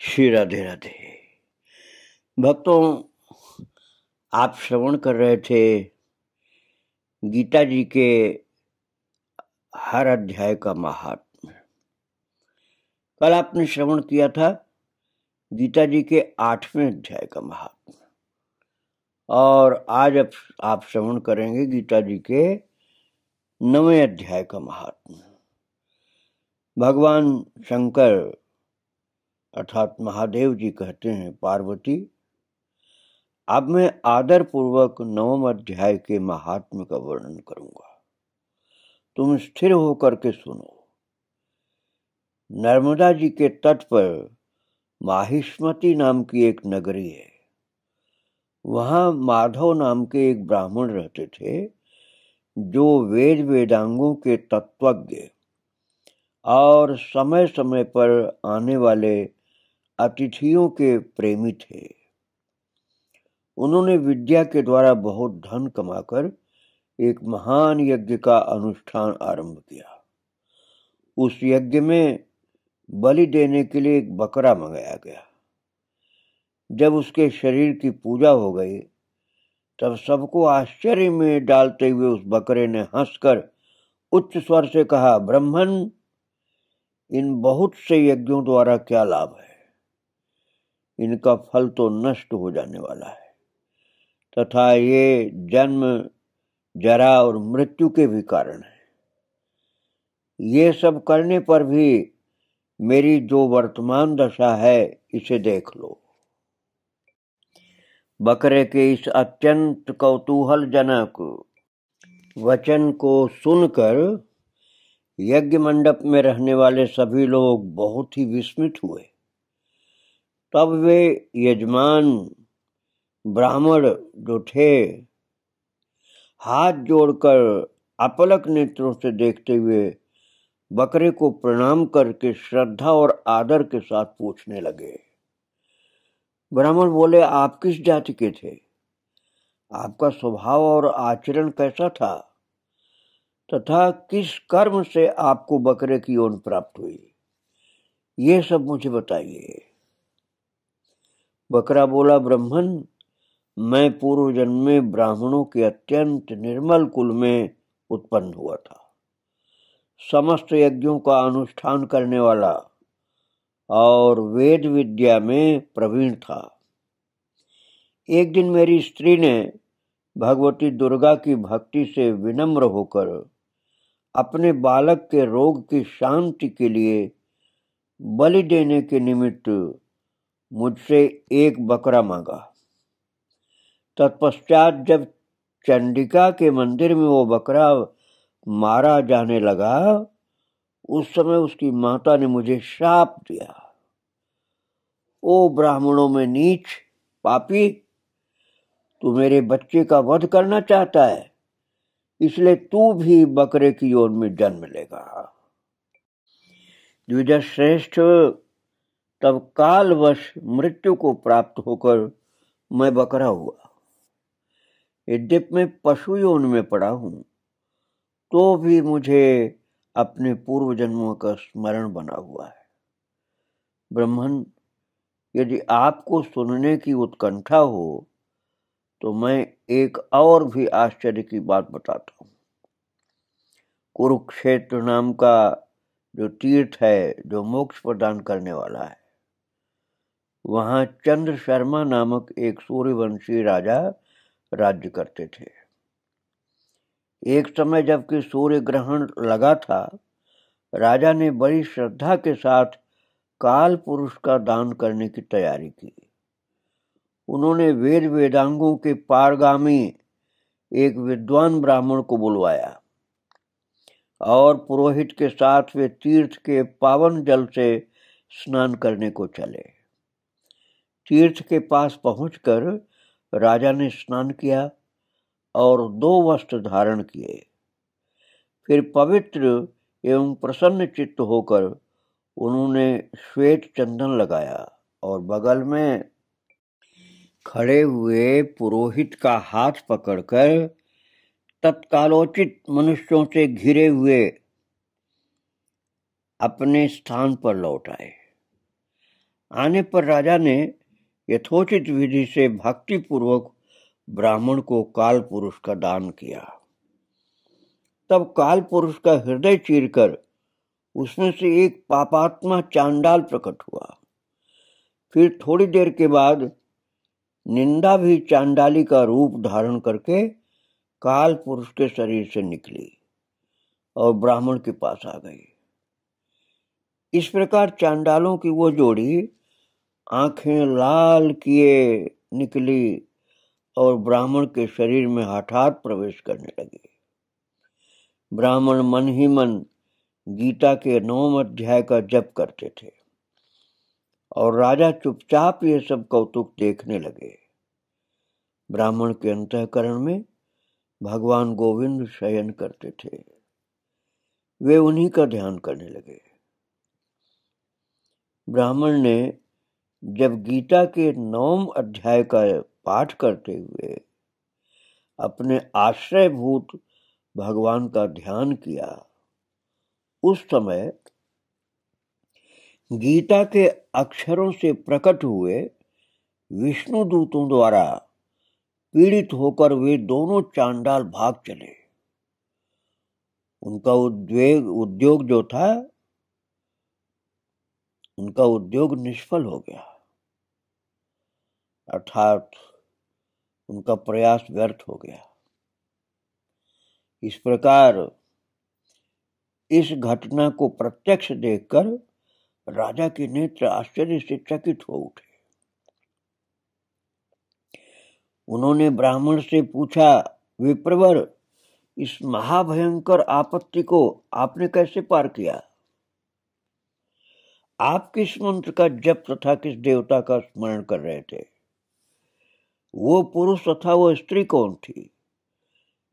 श्री राधे राधे। भक्तों, आप श्रवण कर रहे थे गीता जी के हर अध्याय का महात्म्य। कल आपने श्रवण किया था गीता जी के 8वें अध्याय का महात्म्य, और आज अब आप श्रवण करेंगे गीता जी के 9वें अध्याय का महात्म्य। भगवान शंकर अर्थात महादेव जी कहते हैं, पार्वती, अब मैं आदर पूर्वक 9वें अध्याय के महात्म्य का वर्णन करूंगा, तुम स्थिर होकर के सुनो। नर्मदा जी के तट पर माहिष्मती नाम की एक नगरी है। वहां माधव नाम के एक ब्राह्मण रहते थे, जो वेद वेदांगों के तत्वज्ञ और समय समय पर आने वाले अतिथियों के प्रेमी थे। उन्होंने विद्या के द्वारा बहुत धन कमाकर एक महान यज्ञ का अनुष्ठान आरंभ किया। उस यज्ञ में बलि देने के लिए एक बकरा मंगाया गया। जब उसके शरीर की पूजा हो गई, तब सबको आश्चर्य में डालते हुए उस बकरे ने हंसकर उच्च स्वर से कहा, ब्रह्मन, इन बहुत से यज्ञों द्वारा क्या लाभ है? इनका फल तो नष्ट हो जाने वाला है, तथा ये जन्म, जरा और मृत्यु के भी कारण है। ये सब करने पर भी मेरी जो वर्तमान दशा है, इसे देख लो। बकरे के इस अत्यंत कौतूहलजनक वचन को सुनकर यज्ञ मंडप में रहने वाले सभी लोग बहुत ही विस्मित हुए। तब वे यजमान ब्राह्मण जो थे, हाथ जोड़कर अपलक नेत्रों से देखते हुए बकरे को प्रणाम करके श्रद्धा और आदर के साथ पूछने लगे। ब्राह्मण बोले, आप किस जाति के थे? आपका स्वभाव और आचरण कैसा था? तथा किस कर्म से आपको बकरे की ऊन प्राप्त हुई? ये सब मुझे बताइए। बकरा बोला, ब्राह्मण, मैं पूर्व जन्म में ब्राह्मणों के अत्यंत निर्मल कुल में उत्पन्न हुआ था। समस्त यज्ञों का अनुष्ठान करने वाला और वेद विद्या में प्रवीण था। एक दिन मेरी स्त्री ने भगवती दुर्गा की भक्ति से विनम्र होकर अपने बालक के रोग की शांति के लिए बलि देने के निमित्त मुझसे एक बकरा मांगा। तत्पश्चात जब चंडिका के मंदिर में वो बकरा मारा जाने लगा, उस समय उसकी माता ने मुझे श्राप दिया, ओ ब्राह्मणों में नीच, पापी, तू मेरे बच्चे का वध करना चाहता है, इसलिए तू भी बकरे की योनि में जन्म लेगा। द्विज श्रेष्ठ, तब कालवश मृत्यु को प्राप्त होकर मैं बकरा हुआ। यद्यपि मैं पशु योनि में पड़ा हूं, तो भी मुझे अपने पूर्व जन्मों का स्मरण बना हुआ है। ब्राह्मण, यदि आपको सुनने की उत्कंठा हो तो मैं एक और भी आश्चर्य की बात बताता हूं। कुरुक्षेत्र नाम का जो तीर्थ है, जो मोक्ष प्रदान करने वाला है, वहां चंद्र शर्मा नामक एक सूर्यवंशी राजा राज्य करते थे। एक समय जबकि सूर्य ग्रहण लगा था, राजा ने बड़ी श्रद्धा के साथ काल पुरुष का दान करने की तैयारी की। उन्होंने वेद वेदांगों के पारगामी एक विद्वान ब्राह्मण को बुलवाया और पुरोहित के साथ वे तीर्थ के पावन जल से स्नान करने को चले। तीर्थ के पास पहुंचकर राजा ने स्नान किया और 2 वस्त्र धारण किए। फिर पवित्र एवं प्रसन्न चित्त होकर उन्होंने श्वेत चंदन लगाया और बगल में खड़े हुए पुरोहित का हाथ पकड़कर तत्कालोचित मनुष्यों से घिरे हुए अपने स्थान पर लौट आए। आने पर राजा ने यथोचित विधि से भक्ति पूर्वक ब्राह्मण को काल पुरुष का दान किया। तब काल पुरुष का हृदय चीरकर उसमें से एक पापात्मा चांडाल प्रकट हुआ। फिर थोड़ी देर के बाद निंदा भी चांडाली का रूप धारण करके काल पुरुष के शरीर से निकली और ब्राह्मण के पास आ गई। इस प्रकार चांडालों की वो जोड़ी आंखें लाल किए निकली और ब्राह्मण के शरीर में हठात प्रवेश करने लगी। ब्राह्मण मन ही मन गीता के 9वें अध्याय का जप करते थे और राजा चुपचाप ये सब कौतुक देखने लगे। ब्राह्मण के अंतःकरण में भगवान गोविंद शयन करते थे। वे उन्हीं का ध्यान करने लगे। ब्राह्मण ने जब गीता के 9वें अध्याय का पाठ करते हुए अपने आश्रयभूत भगवान का ध्यान किया, उस समय गीता के अक्षरों से प्रकट हुए विष्णु दूतों द्वारा पीड़ित होकर वे दोनों चांडाल भाग चले। उनका उद्योग निष्फल हो गया, अर्थात उनका प्रयास व्यर्थ हो गया। इस प्रकार इस घटना को प्रत्यक्ष देखकर राजा के नेत्र आश्चर्य से चकित हो उठे। उन्होंने ब्राह्मण से पूछा, विप्रवर, इस महाभयंकर आपत्ति को आपने कैसे पार किया? आप किस मंत्र का जप तथा किस देवता का स्मरण कर रहे थे? वो पुरुष तथा वो स्त्री कौन थी?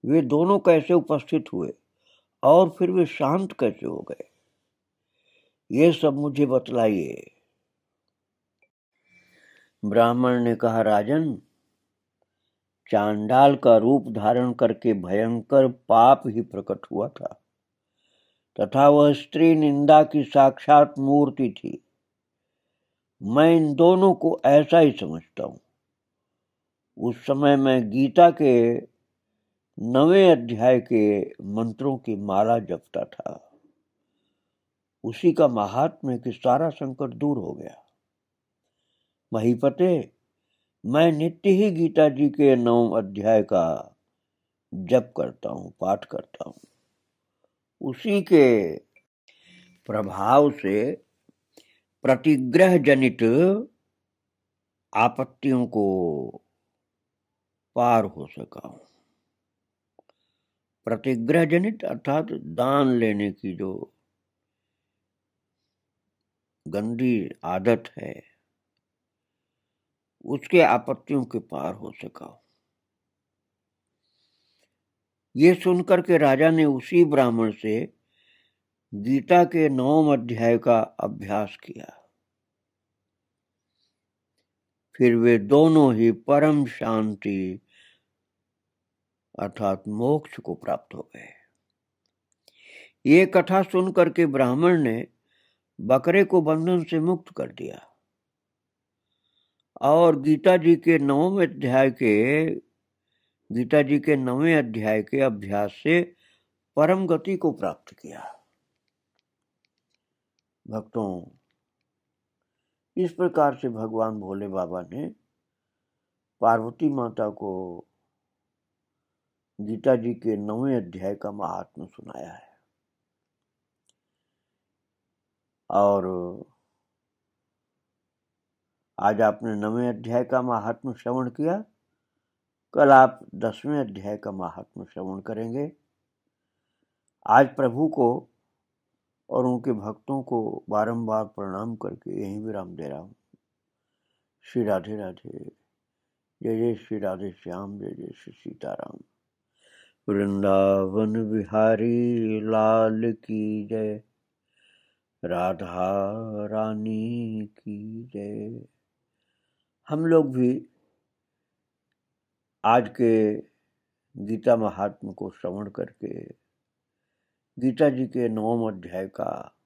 वे दोनों कैसे उपस्थित हुए और फिर वे शांत कैसे हो गए? ये सब मुझे बतलाइए। ब्राह्मण ने कहा, राजन, चांडाल का रूप धारण करके भयंकर पाप ही प्रकट हुआ था तथा वह स्त्री निंदा की साक्षात मूर्ति थी। मैं इन दोनों को ऐसा ही समझता हूं। उस समय मैं गीता के 9वें अध्याय के मंत्रों की माला जपता था। उसी का महात्म्य कि सारा संकट दूर हो गया। महीपते, मैं नित्य ही गीता जी के 9वें अध्याय का जप करता हूं, पाठ करता हूं। उसी के प्रभाव से प्रतिग्रह जनित आपत्तियों को पार हो सका हूं। प्रतिग्रह जनित अर्थात दान लेने की जो गंदी आदत है, उसके आपत्तियों के पार हो सका हूं। ये सुनकर के राजा ने उसी ब्राह्मण से गीता के 9वें अध्याय का अभ्यास किया। फिर वे दोनों ही परम शांति अर्थात मोक्ष को प्राप्त हो गए। ये कथा सुनकर के ब्राह्मण ने बकरे को बंधन से मुक्त कर दिया और गीता जी के 9वें अध्याय के अभ्यास से परम गति को प्राप्त किया। भक्तों, इस प्रकार से भगवान भोले बाबा ने पार्वती माता को गीता जी के 9वें अध्याय का महात्म्य सुनाया है। और आज आपने 9वें अध्याय का महात्म्य श्रवण किया, कल आप 10वें अध्याय का महात्म्य श्रवण करेंगे। आज प्रभु को और उनके भक्तों को बारंबार प्रणाम करके यहीं विराम दे रहा हूं। श्री राधे राधे। जय जय श्री राधे श्याम, जय जय श्री सीताराम। वृंदावन बिहारी लाल की जय, राधा रानी की जय। हम लोग भी आज के गीता महात्म्य को श्रवण करके गीता जी के 9वें अध्याय का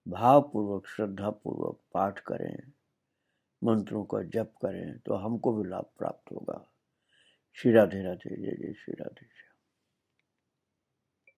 भावपूर्वक श्रद्धापूर्वक पाठ करें, मंत्रों का जप करें तो हमको भी लाभ प्राप्त होगा। श्री राधे राधे, जय जय श्री राधे।